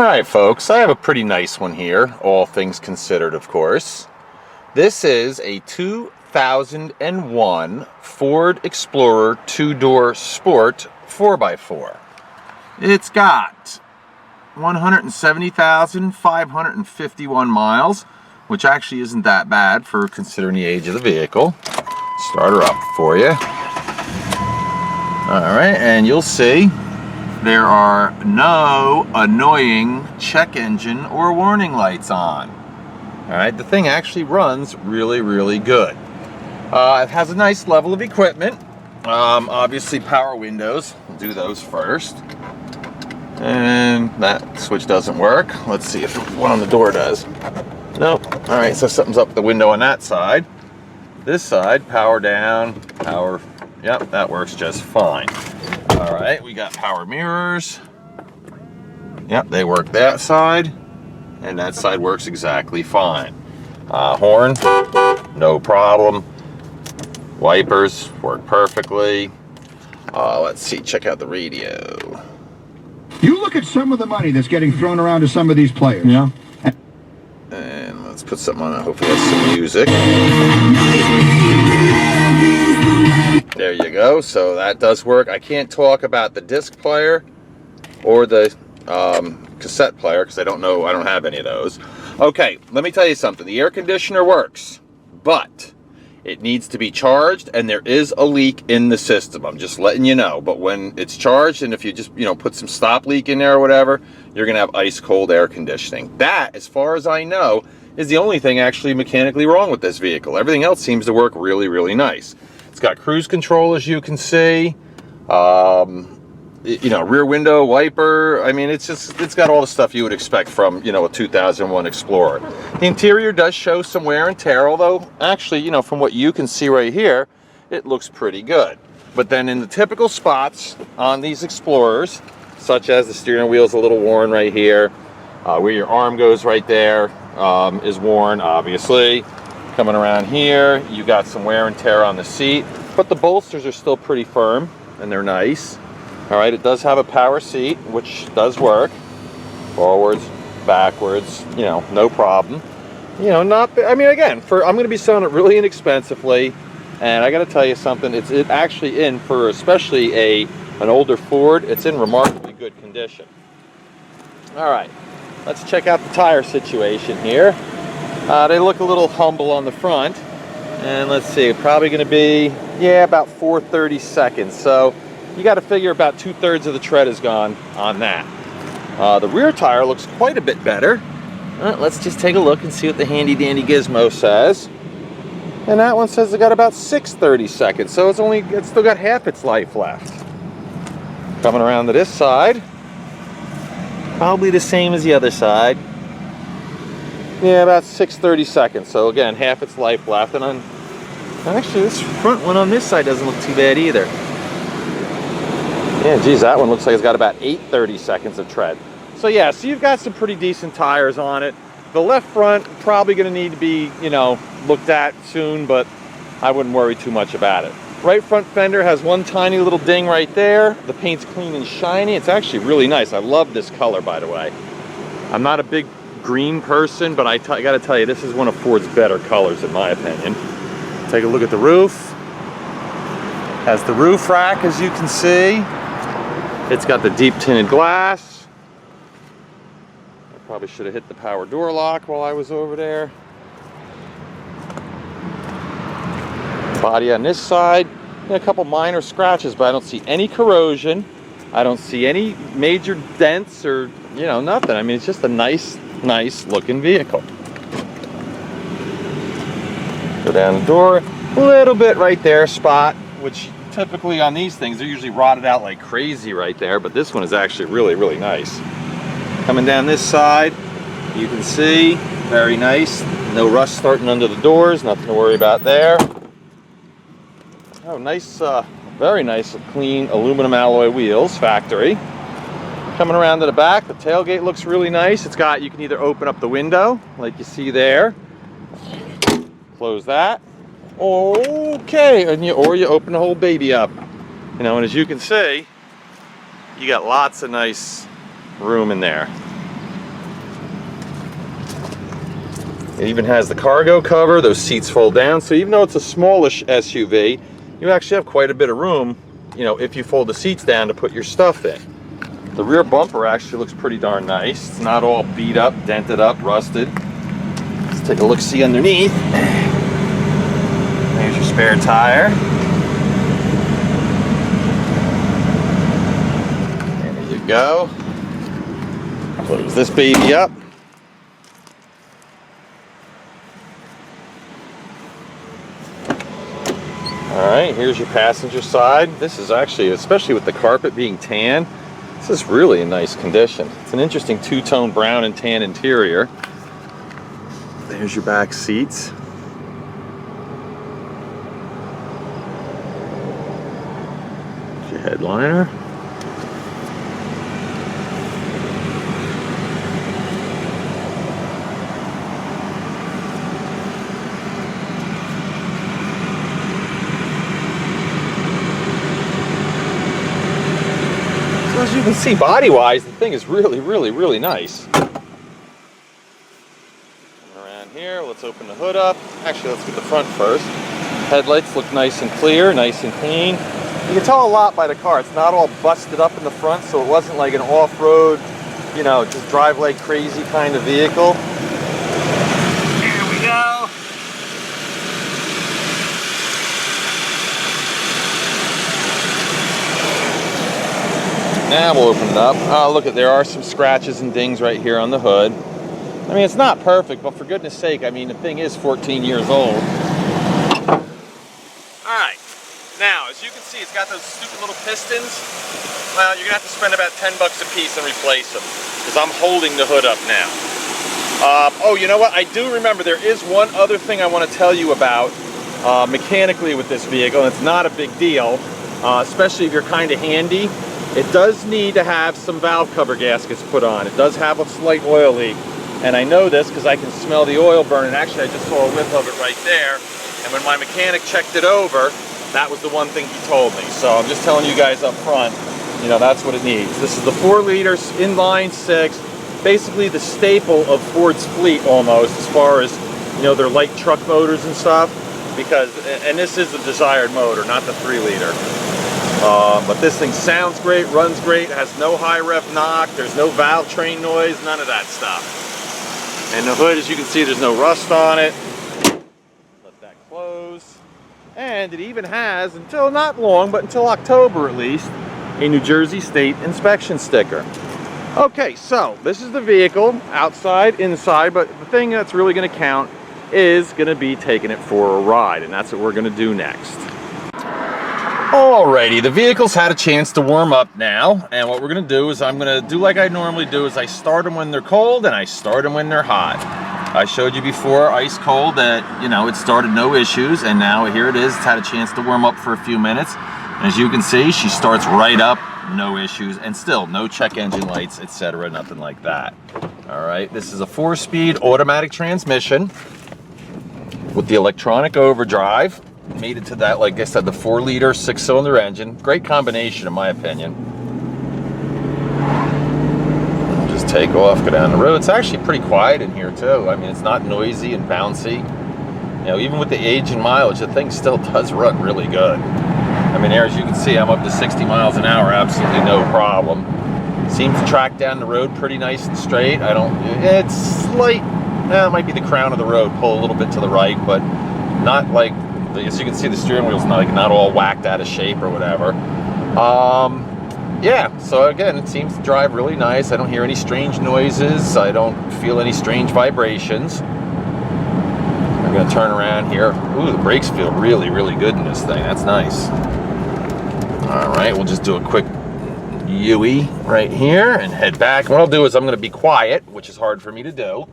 Alright folks, I have a pretty nice one here, all things considered of course. This is a 2001 Ford Explorer 2-door Sport 4x4. It's got 170,551 miles, which actually isn't that bad for considering the age of the vehicle. Start her up for you. Alright, and you'll see there are no annoying check engine or warning lights on. Alright, the thing actually runs really good. It has a nice level of equipment. Obviously power windows, we'll do those first. And that switch doesn't work. Let's see if the one on the door does. Nope. Alright, so something's up the window on that side. This side, power down, power, yep, that works just fine. Alright, we got power mirrors. Yep, they work that side. And that side works exactly fine. Horn, no problem. Wipers work perfectly. Let's see, check out the radio. You look at some of the money that's getting thrown around to some of these players. Yeah. And let's put something on, hopefully that's some music. There you go, so that does work. I can't talk about the disc player or the cassette player because I don't have any of those. Okay, let me tell you something. The air conditioner works, but it needs to be charged and there is a leak in the system. I'm just letting you know. But when it's charged and if you just, put some stop leak in there or whatever, you're going to have ice cold air conditioning. That, as far as I know, is the only thing actually mechanically wrong with this vehicle. Everything else seems to work really nice. It's got cruise control, as you can see. Rear window wiper. I mean, it's got all the stuff you would expect from, a 2001 Explorer. The interior does show some wear and tear, although actually, from what you can see right here, it looks pretty good. But then in the typical spots on these Explorers, such as the steering wheel's a little worn right here, where your arm goes right there, is worn, obviously. Coming around here, you got some wear and tear on the seat, but the bolsters are still pretty firm and they're nice. All right, it does have a power seat, which does work. Forwards, backwards, no problem. Again, I'm going to be selling it really inexpensively, and I got to tell you something. It's actually for especially an older Ford. It's in remarkably good condition. All right, let's check out the tire situation here. They look a little humble on the front, and let's see, probably going to be about 4/32. So you got to figure about 2/3 of the tread is gone on that. The rear tire looks quite a bit better. Let's just take a look and see what the handy dandy gizmo says. And that one says it got about 6/32, so it's still got half its life left. Coming around to this side, probably the same as the other side. Yeah, about 6/32. So again, half its life left. And actually, this front one on this side doesn't look too bad either. Yeah, geez, that one looks like it's got about 8/32 of tread. So yeah, so you've got some pretty decent tires on it. The left front probably going to need to be, looked at soon, but I wouldn't worry too much about it. Right front fender has one tiny little ding right there. The paint's clean and shiny. It's actually really nice. I love this color, by the way. I'm not a big green person, but I got to tell you, this is one of Ford's better colors in my opinion. Take a look at the roof. Has the roof rack, as you can see. It's got the deep tinted glass. I probably should have hit the power door lock while I was over there. Body on this side, a couple minor scratches, but I don't see any corrosion. I don't see any major dents or, nothing. I mean, it's just a nice looking vehicle. Go down the door, a little bit right there, spot, which typically on these things, they're usually rotted out like crazy right there, but this one is actually really nice. Coming down this side, you can see, very nice. No rust starting under the doors, nothing to worry about there. Oh, nice, very nice, clean aluminum alloy wheels, factory. Coming around to the back, the tailgate looks really nice. It's got, you can either open up the window, like you see there. Close that. Okay, or you open the whole baby up. And as you can see, you got lots of nice room in there. It even has the cargo cover. Those seats fold down. So even though it's a smallish SUV, you actually have quite a bit of room, you know, if you fold the seats down to put your stuff in. The rear bumper actually looks pretty darn nice. It's not all beat up, dented up, rusted. Let's take a look-see underneath. There's your spare tire. There you go. Close this baby up. Alright, here's your passenger side. This is actually, especially with the carpet being tan, this is really in nice condition. It's an interesting two-tone brown and tan interior. There's your back seats. There's your headliner. As you can see, body-wise, the thing is really nice. Around here, let's open the hood up. Actually, let's get the front first. Headlights look nice and clear, nice and clean. You can tell a lot by the car. It's not all busted up in the front, so it wasn't like an off-road, you know, just drive like crazy kind of vehicle. Here we go. Now we'll open it up. Oh, look, there are some scratches and dings right here on the hood. I mean, it's not perfect, but for goodness sake, I mean, the thing is 14 years old. Alright, now, as you can see, it's got those stupid little pistons. Well, you're going to have to spend about 10 bucks a piece and replace them, because I'm holding the hood up now. Oh, you know what? I do remember there is one other thing I want to tell you about mechanically with this vehicle, and it's not a big deal, especially if you're kind of handy. It does need to have some valve cover gaskets put on. It does have a slight oil leak. And I know this because I can smell the oil burning. Actually, I just saw a whiff of it right there. And when my mechanic checked it over, that was the one thing he told me. So I'm just telling you guys up front, you know, that's what it needs. This is the 4-liter inline 6, basically the staple of Ford's fleet almost, as far as, you know, their light truck motors and stuff. Because, and this is the desired motor, not the 3-liter. But this thing sounds great, runs great, has no high ref knock, there's no valve train noise, none of that stuff. And the hood, as you can see, there's no rust on it. Let that close. And it even has, until not long, but until October at least, a New Jersey State inspection sticker. Okay, so this is the vehicle, outside, inside, but the thing that's really going to count is going to be taking it for a ride, and that's what we're going to do next. Alrighty, the vehicle's had a chance to warm up now, and what we're going to do is I'm going to do like I normally do, is I start them when they're cold and I start them when they're hot. I showed you before, ice cold, that, you know, it started no issues, and now here it is. It's had a chance to warm up for a few minutes. And as you can see, she starts right up, no issues, and still no check engine lights, etc., nothing like that. Alright, this is a 4-speed automatic transmission with the electronic overdrive. Made it to that, like I said, the 4-liter 6-cylinder engine. Great combination, in my opinion. I'll just take off, go down the road. It's actually pretty quiet in here too. I mean, it's not noisy and bouncy. You know, even with the age and mileage, the thing still does run really good. I mean, there, as you can see, I'm up to 60 miles an hour, absolutely no problem. Seems to track down the road pretty nice and straight. It's slight, it might be the crown of the road, pull a little bit to the right, but not like, as you can see, the steering wheel's not all whacked out of shape or whatever. Yeah, so again, it seems to drive really nice. I don't hear any strange noises. I don't feel any strange vibrations. I'm going to turn around here. Ooh, the brakes feel really good in this thing. That's nice. All right, we'll just do a quick U-E right here and head back. What I'll do is I'm going to be quiet, which is hard for me to do.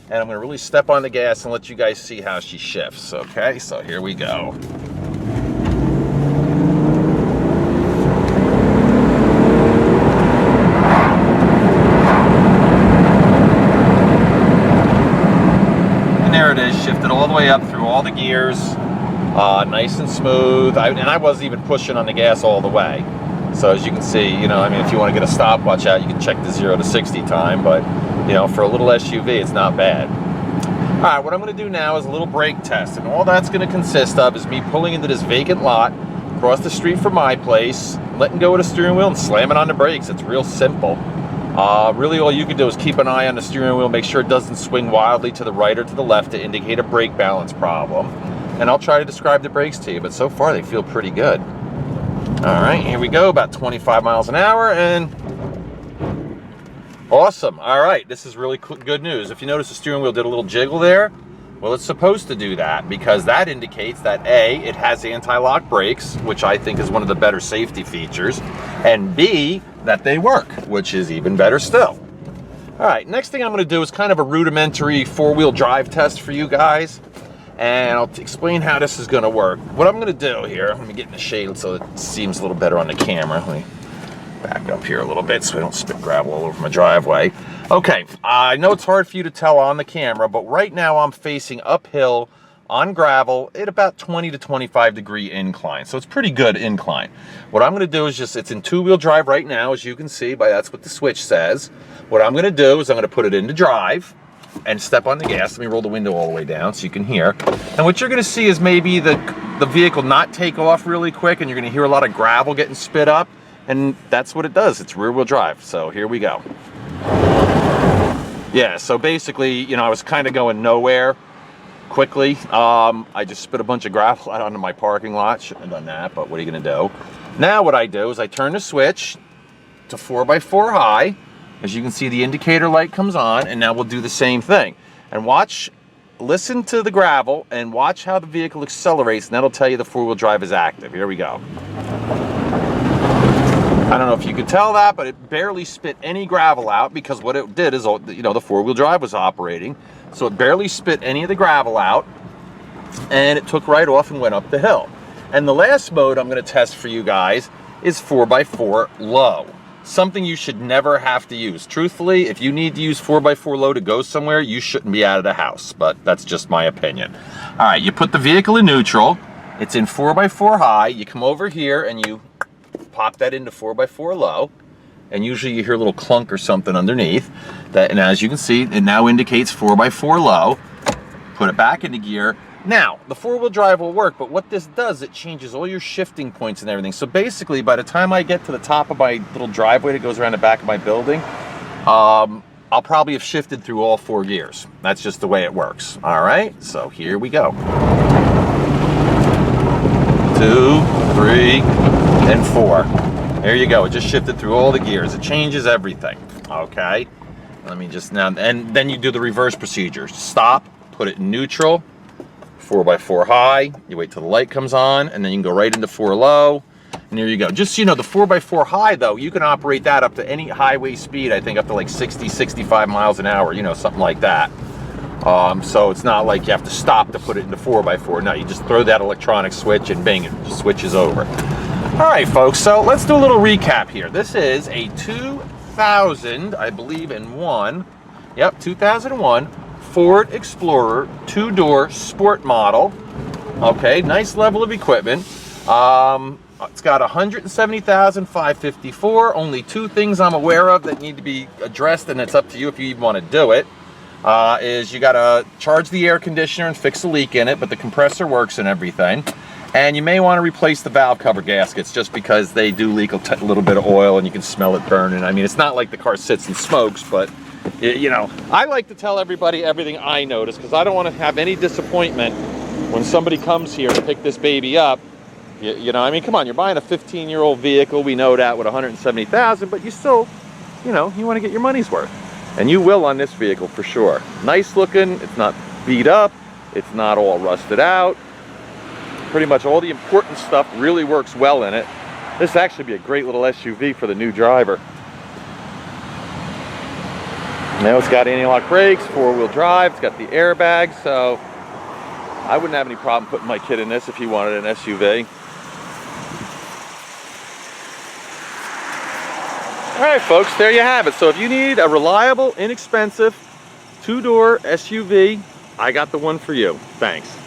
And I'm going to really step on the gas and let you guys see how she shifts, okay? So here we go. And there it is, shifted all the way up through all the gears, nice and smooth. And I wasn't even pushing on the gas all the way. So as you can see, you know, I mean, if you want to get a stopwatch out, you can check the 0 to 60 time, but you know, for a little SUV, it's not bad. All right, what I'm going to do now is a little brake test, and all that's going to consist of is me pulling into this vacant lot across the street from my place, letting go of the steering wheel and slamming on the brakes. It's real simple. Really all you can do is keep an eye on the steering wheel, make sure it doesn't swing wildly to the right or to the left to indicate a brake balance problem. And I'll try to describe the brakes to you, but so far they feel pretty good. All right, here we go, about 25 miles an hour, and awesome. All right, this is really good news. If you notice, the steering wheel did a little jiggle there. Well, it's supposed to do that because that indicates that A, it has anti-lock brakes, which I think is one of the better safety features, and B, that they work, which is even better still. All right, next thing I'm going to do is kind of a rudimentary four-wheel drive test for you guys, and I'll explain how this is going to work. What I'm going to do here, let me get in the shade so it seems a little better on the camera. Let me back up here a little bit so I don't spit gravel all over my driveway. Okay, I know it's hard for you to tell on the camera, but right now I'm facing uphill on gravel at about 20 to 25 degree incline. So it's pretty good incline. What I'm going to do is it's in two-wheel drive right now, as you can see, that's what the switch says. What I'm going to do is I'm going to put it into drive and step on the gas. Let me roll the window all the way down so you can hear. And what you're going to see is maybe the vehicle not take off really quick, and you're going to hear a lot of gravel getting spit up. And that's what it does. It's rear-wheel drive. So here we go. Yeah, so basically, I was kind of going nowhere quickly. I just spit a bunch of gravel out onto my parking lot. Shouldn't have done that, but what are you going to do? Now what I do is I turn the switch to 4x4 high. As you can see, the indicator light comes on, and now we'll do the same thing. And listen to the gravel, and watch how the vehicle accelerates, and that'll tell you the four-wheel drive is active. Here we go. I don't know if you could tell that, but it barely spit any gravel out because what it did is, the four-wheel drive was operating. So it barely spit any of the gravel out, and it took right off and went up the hill. And the last mode I'm going to test for you guys is 4x4 low. Something you should never have to use. Truthfully, if you need to use 4x4 low to go somewhere, you shouldn't be out of the house, but that's just my opinion. All right, you put the vehicle in neutral. It's in 4x4 high. You come over here and you pop that into 4x4 low, and usually you hear a little clunk or something underneath that, and as you can see, it now indicates 4x4 low. Put it back into gear. Now the four-wheel drive will work, but what this does, it changes all your shifting points and everything. So basically, by the time I get to the top of my little driveway that goes around the back of my building, I'll probably have shifted through all 4 gears. That's just the way it works. All right, so here we go. 2, 3, and 4. There you go. It just shifted through all the gears. It changes everything. Okay. Let me just now, and then you do the reverse procedure. Stop, put it in neutral, 4x4 high. You wait till the light comes on, and then you can go right into 4 low. And there you go. Just so you know, the 4x4 high, though, you can operate that up to any highway speed, I think up to like 60, 65 miles an hour, something like that. So it's not like you have to stop to put it into 4x4. No, you just throw that electronic switch and bang, it just switches over. All right, folks, so let's do a little recap here. This is a 2000, I believe, in one. Yep, 2001 Ford Explorer 2-door sport model. Okay, nice level of equipment. It's got 170,554. Only 2 things I'm aware of that need to be addressed, and it's up to you if you even want to do it. Is you got to charge the air conditioner and fix a leak in it, but the compressor works and everything. And you may want to replace the valve cover gaskets just because they do leak a little bit of oil and you can smell it burning. I mean, it's not like the car sits and smokes, but I like to tell everybody everything I notice because I don't want to have any disappointment when somebody comes here to pick this baby up. I mean, come on, you're buying a 15-year-old vehicle. We know that with 170,000, but you still, you want to get your money's worth. And you will on this vehicle for sure. Nice looking, it's not beat up, it's not all rusted out. Pretty much all the important stuff really works well in it. This actually be a great little SUV for the new driver. Now it's got anti-lock brakes, 4-wheel drive, it's got the airbags, so I wouldn't have any problem putting my kid in this if he wanted an SUV. All right, folks, there you have it. So if you need a reliable, inexpensive 2-door SUV, I got the one for you. Thanks.